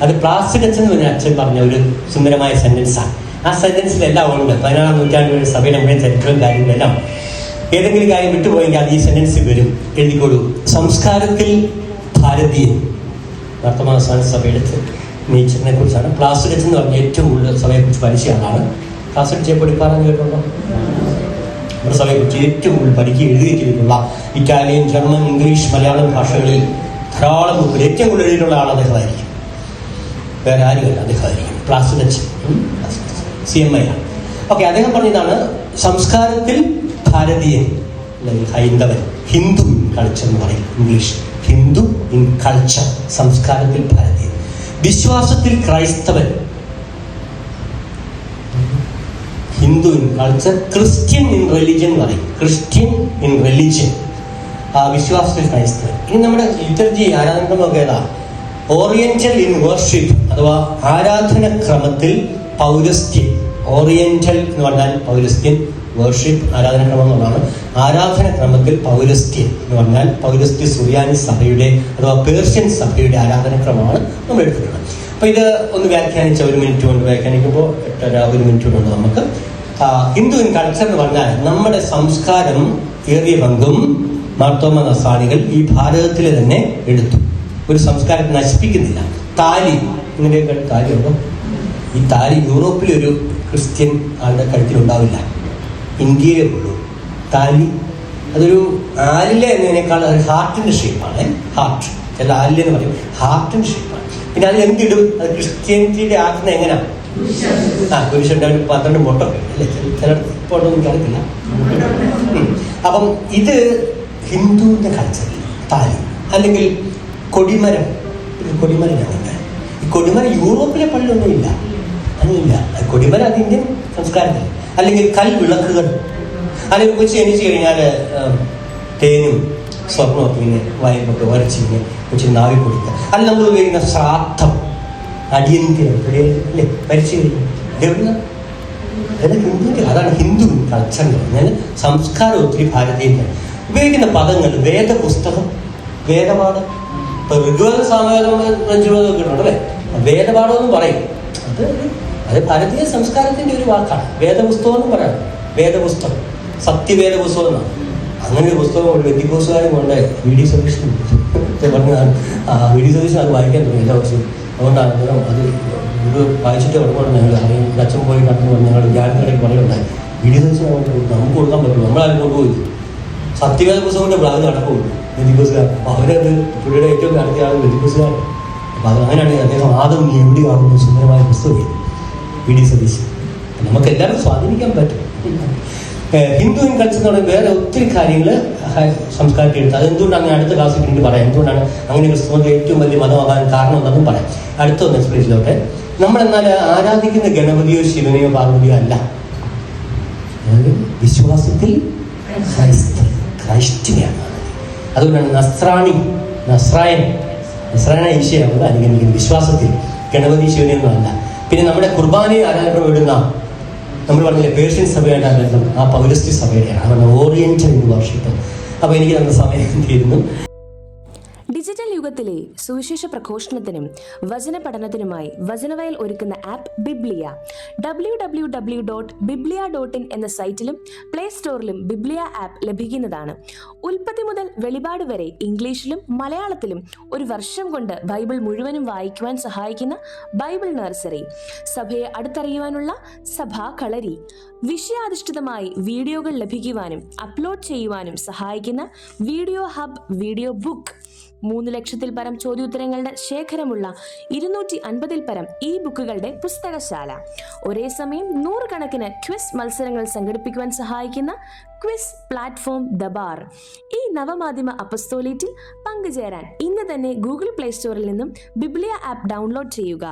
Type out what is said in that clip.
അത് പ്ലാസിഡസ് എന്ന് പറഞ്ഞ അച്ഛൻ പറഞ്ഞ ഒരു സുന്ദരമായ സെന്റൻസാണ്. ആ സെന്റൻസിലെല്ലാം ഉണ്ട്. 16-ാം നൂറ്റാണ്ടിലുള്ള സഭയുടെ മുഴുവൻ ചരിത്രവും കാര്യങ്ങളെല്ലാം. ഏതെങ്കിലും കാര്യം വിട്ടുപോയെങ്കിൽ അത് ഈ സെന്റൻസിൽ വരും. എഴുതിക്കോളൂ. സംസ്കാരത്തിൽ ഭാരതീയൻ. വർത്തമാന സഭയുടെ നേച്ചറിനെ കുറിച്ചാണ്. പ്ലാസിഡസ് എന്ന് പറഞ്ഞ ഏറ്റവും കൂടുതൽ സഭയെക്കുറിച്ച് പഠിച്ച ആളാണ്. പ്ലാസിഡസ് പഠിക്കാറെന്ന് കേട്ടുണ്ടോ? നമ്മുടെ സഭയെക്കുറിച്ച് ഏറ്റവും കൂടുതൽ പഠിക്കുകയും എഴുതുകയും ചെയ്തിട്ടുള്ള ഇറ്റാലിയൻ, ജർമ്മൻ, ഇംഗ്ലീഷ്, മലയാളം ഭാഷകളിൽ ധാരാളം ബുക്കുകൾ ഏറ്റവും കൂടുതൽ എഴുതിയിട്ടുള്ള ആൾ അദ്ദേഹമായിരിക്കും. വേറെ ആരുമല്ല, അദ്ദേഹമായിരിക്കും. പ്ലാസിഡസ് CMI ആണ്. ഓക്കെ, അദ്ദേഹം പറഞ്ഞതാണ് സംസ്കാരത്തിൽ ഭാരതീയൻ അല്ലെങ്കിൽ ഹൈന്ദവൻ, ഹിന്ദു ഇൻ കൾച്ചർ എന്ന് പറയും ഇംഗ്ലീഷ്. ഹിന്ദു ഇൻ കൾച്ചർ, സംസ്കാരത്തിൽ ഭാരതീയൻ. വിശ്വാസത്തിൽ ക്രൈസ്തവൻ, Hindu in culture. Christian in religion എന്ന് പറയും. ക്രിസ്ത്യൻ ഇൻ റിലിജൻ, വിശ്വാസത്തിൽ ക്രൈസ്തവൻ. ഇനി നമ്മുടെ ലിറ്റർജി ആരാധനക്രമമൊക്കെ ഏതാ? ഓറിയന്റൽ ഇൻ വർഷിപ്പ് അഥവാ ആരാധനക്രമത്തിൽ പൗരസ്ത്യൻ. ഓറിയന്റൽ എന്ന് പറഞ്ഞാൽ പൗരസ്ത്യൻ, വർഷിപ്പ് ആരാധനക്രമം എന്നുള്ളതാണ്. ആരാധനക്രമത്തിൽ പൗരസ്ത്യൻ എന്ന് പറഞ്ഞാൽ പൗരസ്ത്യ സുറിയാനി സഭയുടെ അഥവാ പേർഷ്യൻ സഭയുടെ ആരാധനക്രമമാണ് നമ്മൾ എടുത്തിട്ടുള്ളത്. അപ്പോൾ ഇത് ഒന്ന് വ്യാഖ്യാനിച്ച 1 മിനിറ്റ് കൊണ്ട് വ്യാഖ്യാനിക്കുമ്പോൾ 1 മിനിറ്റ് കൊണ്ട് നമുക്ക് ഹിന്ദു ഇൻ കൾച്ചർ എന്ന് പറഞ്ഞാൽ നമ്മുടെ സംസ്കാരം ഏറിയ പങ്കും മാർത്തോമ നസ്രാണികൾ ഈ ഭാരതത്തിൽ തന്നെ എടുത്തു. ഒരു സംസ്കാരത്തെ നശിപ്പിക്കുന്നില്ല. താലി, ഇങ്ങനെയൊക്കെ താലിയുണ്ടോ? ഈ താലി യൂറോപ്പിലൊരു ക്രിസ്ത്യൻ ആളുടെ കഴുത്തിലുണ്ടാവില്ല, ഇന്ത്യയിലേ ഉള്ളൂ താലി. അതൊരു ആലിലെ എന്നതിനേക്കാൾ അത് ഹാർട്ടിൻ്റെ ഷേപ്പാണ്. ഹാർട്ട്, ചില ആലിലെ എന്ന് പറയും, ഹാർട്ടിൻ്റെ ഷേപ്പാണ്. പിന്നെ അതിൽ എന്തിടും? അത് ക്രിസ്ത്യാനിറ്റിയുടെ ആക്കുന്ന എങ്ങനെയാണ്? കുരിശുണ്ട്, 12 മുട്ടൊക്കെ അല്ലേ, ചില പൊട്ടൊന്നും കിടക്കില്ല. അപ്പം ഇത് ഹിന്ദുവിൻ്റെ കൾച്ചറിൽ താലി. അല്ലെങ്കിൽ കൊടിമരം, കൊടിമരം ഞങ്ങളുടെ ഈ കൊടിമരം യൂറോപ്പിലെ പള്ളിയൊന്നും ഇല്ല, അങ്ങനെയില്ല. കൊടിമരം അത് ഇന്ത്യൻ സംസ്കാരത്തിൽ. അല്ലെങ്കിൽ കൽവിളക്കുകൾ, അല്ലെങ്കിൽ കൊച്ചു ജനിച്ചു കഴിഞ്ഞാൽ തേനും സ്വർണ്ണമൊക്കെ ഇങ്ങനെ വയമ്പൊക്കെ വരച്ചിങ്ങനെ കൊച്ചിന് നാവി കൊടുക്കുക. അല്ല നമ്മൾ ഉപയോഗിക്കുന്ന ശ്രാദ്ധം, അടിയന്തിരം അല്ലേ, മരിച്ചു കഴിഞ്ഞു. ഇതെവിടുന്ന ഹിന്ദുവിൻ്റെ, അതാണ് ഹിന്ദു കൾച്ചർ എന്ന് പറഞ്ഞാൽ സംസ്കാരം ഒത്തിരി ഭാരതീയമാണ്. ഉപയോഗിക്കുന്ന പദങ്ങൾ വേദപുസ്തകം, വേദപാഠം. ഇപ്പൊ ഋഗ്വേദ, സാമവേദം, രഞ്ജുവേദമൊക്കെ ഉണ്ട് അല്ലേ, വേദപാഠമെന്നും പറയും. അത് ഭാരതീയ സംസ്കാരത്തിന്റെ ഒരു വാക്കാണ്. വേദപുസ്തകം എന്നും പറയാം. വേദപുസ്തകം, സത്യവേദ പുസ്തകം എന്നാണ്. അങ്ങനെ ഒരു പുസ്തകം ഒരു ബന്ധുക്കോസുകാരും കൊണ്ട് VD സതീശൻ പറഞ്ഞതാണ്. VD സതീശൻ അത് വായിക്കാൻ തുടങ്ങി എല്ലാ വർഷവും. അതുകൊണ്ടാണ് അത് ഇത് വായിച്ചിട്ട് ഉറപ്പാണ്. ഞങ്ങൾ അച്ഛൻ പോയി കണ്ടെന്ന് പറഞ്ഞ് ഞങ്ങൾ ജാലിക്കടയ്ക്ക് പറയുണ്ടായി. VD സതീശൻ നമുക്ക് കൊടുക്കാൻ പറ്റുള്ളൂ, നമ്മളാരും കൊണ്ടുപോയി. സത്യവേദ പുസ്തകത്തിന്റെ ബ്ലാഗ് നടക്കുള്ളൂ ബന്ധുക്കോസുകാർ. അപ്പോൾ അവരത് പുള്ളിയുടെ ഏറ്റവും അടുത്ത ആൾ ബന്ധുക്കോസുകാർ. അപ്പോൾ അത് അങ്ങനെയാണെങ്കിൽ അദ്ദേഹം ആദം നീ എവിടെയാണെന്ന് സുന്ദരമായ പുസ്തകം VD സതീശൻ. നമുക്ക് എല്ലാവരും സ്വാധീനിക്കാൻ പറ്റും. ഹിന്ദു ഇൻ കൾച്ചർ എന്ന് പറയുമ്പോൾ വേറെ ഒത്തിരി കാര്യങ്ങൾ സംസ്കാരത്തിൽ എടുത്ത് അതെന്തുകൊണ്ടാണ് അങ്ങനെ അടുത്ത ക്ലാസ്സിൽ പിന്നീട് പറയാം. എന്തുകൊണ്ടാണ് അങ്ങനെ ക്രിസ്തുമതം ഏറ്റവും വലിയ മതമാകാൻ കാരണം എന്നതും പറയാം അടുത്തൊന്ന് എക്സ്പ്ലേഷനിലോട്ടെ. നമ്മളെന്നാൽ ആരാധിക്കുന്ന ഗണപതിയോ ശിവനെയോ പാർവതിയോ അല്ല, വിശ്വാസത്തിൽ ക്രൈസ്റ്റിനെയാണ്. അതുകൊണ്ടാണ് നസ്രായൻ ഈശോയാവുന്നത് അനുഗമിക്കുന്നത്. വിശ്വാസത്തിൽ ഗണപതി ശിവനെയൊന്നും അല്ല. പിന്നെ നമ്മുടെ കുർബാനയെ ആരാധന ഇടുന്ന നമ്മൾ പറഞ്ഞില്ലേ പേർഷ്യൻ സഭയുടെ ബന്ധം ആ പൗരസ്ത്യ സഭയുടെയാണ്. അവരുടെ ഓറിയന്റൽ വർഷിപ്പ്. അപ്പോൾ എനിക്ക് തന്ന സമയം തീരുന്നു. ഡിജിറ്റൽ യുഗത്തിലെ സുവിശേഷ പ്രഘോഷണത്തിനും വചന പഠനത്തിനുമായി വചനവയൽ ഒരുക്കുന്ന ആപ്പ് ബിബ്ലിയ. www.biblia.in എന്ന സൈറ്റിലും പ്ലേ സ്റ്റോറിലും ബിബ്ലിയ ആപ്പ് ലഭിക്കുന്നതാണ്. ഉൽപ്പത്തി മുതൽ വെളിപാട് വരെ ഇംഗ്ലീഷിലും മലയാളത്തിലും 1 വർഷം കൊണ്ട് ബൈബിൾ മുഴുവനും വായിക്കുവാൻ സഹായിക്കുന്ന ബൈബിൾ നഴ്സറി, സഭയെ അടുത്തറിയുവാനുള്ള സഭാ കളരി, വിഷയാധിഷ്ഠിതമായി വീഡിയോകൾ ലഭിക്കുവാനും അപ്ലോഡ് ചെയ്യുവാനും സഹായിക്കുന്ന വീഡിയോ ഹബ്, വീഡിയോ ബുക്ക്, 3 ലക്ഷത്തിൽ പരം ചോദ്യോത്തരങ്ങളുടെ ശേഖരമുള്ള 250-ൽ പരം ഈ ബുക്കുകളുടെ പുസ്തകശാല, ഒരേ സമയം 100 കണക്കിന് ക്വിസ് മത്സരങ്ങൾ സംഘടിപ്പിക്കുവാൻ സഹായിക്കുന്ന ക്വിസ് പ്ലാറ്റ്ഫോം ദബാർ. ഈ നവമാധ്യമ അപ്പസ്തോലേറ്റിൽ പങ്കുചേരാൻ ഇന്ന് തന്നെ ഗൂഗിൾ പ്ലേ സ്റ്റോറിൽ നിന്നും ബിബ്ലിയ ആപ്പ് ഡൗൺലോഡ് ചെയ്യുക.